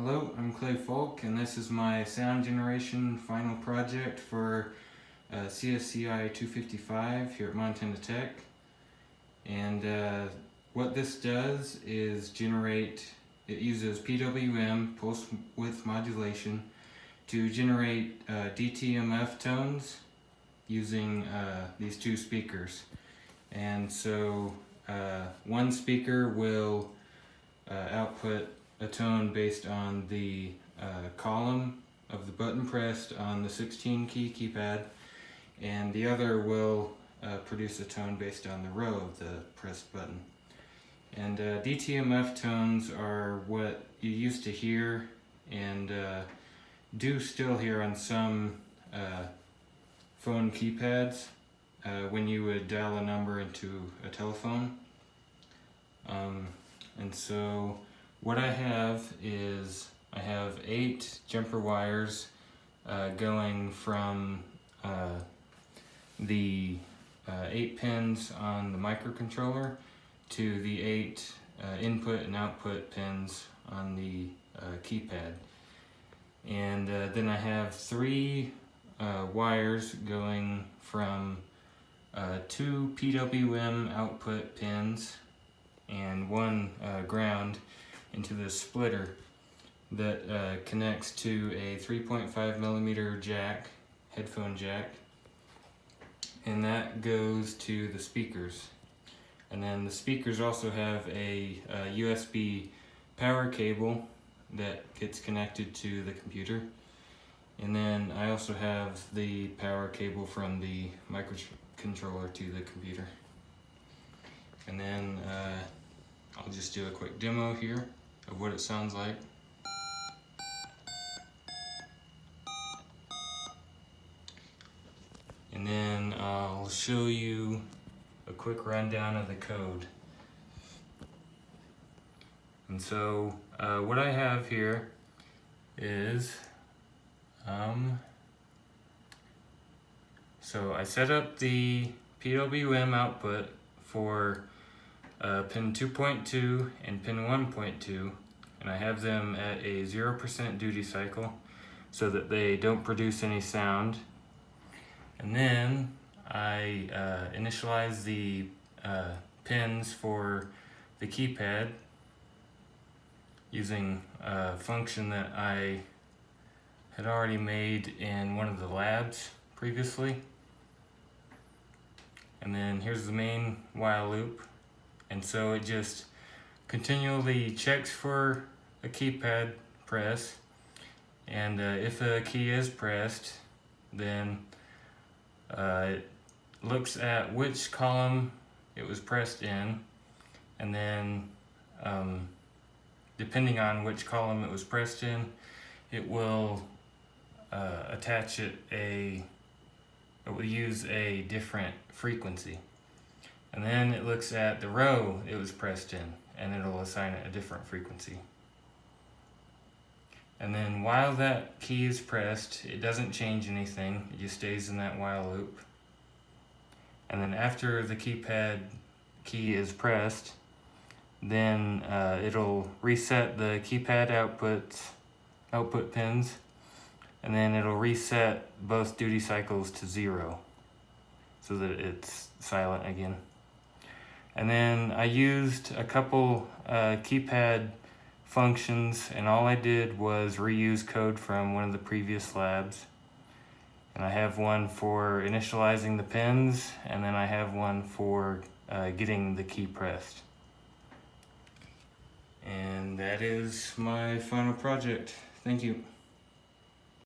Hello, I'm Clay Folk, and this is my sound generation final project for CSCI 255 here at Montana Tech. And what this does is it uses PWM, pulse width modulation, to generate DTMF tones using these two speakers. And so one speaker will output a tone based on the column of the button pressed on the 16 key keypad, and the other will produce a tone based on the row of the pressed button. And DTMF tones are what you used to hear and do still hear on some phone keypads when you would dial a number into a telephone. And so what I have is I have 8 jumper wires going from the 8 pins on the microcontroller to the 8 input and output pins on the keypad. And then I have 3 wires going from 2 PWM output pins and 1 ground into this splitter that connects to a 3.5mm jack, headphone jack, and that goes to the speakers. And then the speakers also have a USB power cable that gets connected to the computer. And then I also have the power cable from the microcontroller to the computer. And then I'll just do a quick demo here of what it sounds like. And then I'll show you a quick rundown of the code. And so what I have here is so I set up the PWM output for pin 2.2 and pin 1.2, and I have them at a 0% duty cycle so that they don't produce any sound. And then I initialize the pins for the keypad using a function that I had already made in one of the labs previously. And then here's the main while loop. And so it just continually checks for a keypad press, and if a key is pressed, then it looks at which column it was pressed in, and then depending on which column it was pressed in, it will it will use a different frequency. And then it looks at the row it was pressed in, and it'll assign it a different frequency. And then while that key is pressed, it doesn't change anything, it just stays in that while loop. And then after the keypad key is pressed, then it'll reset the keypad output pins, and then it'll reset both duty cycles to 0 so that it's silent again. And then I used a couple keypad functions, and all I did was reuse code from one of the previous labs. And I have one for initializing the pins, and then I have one for getting the key pressed. And that is my final project. Thank you.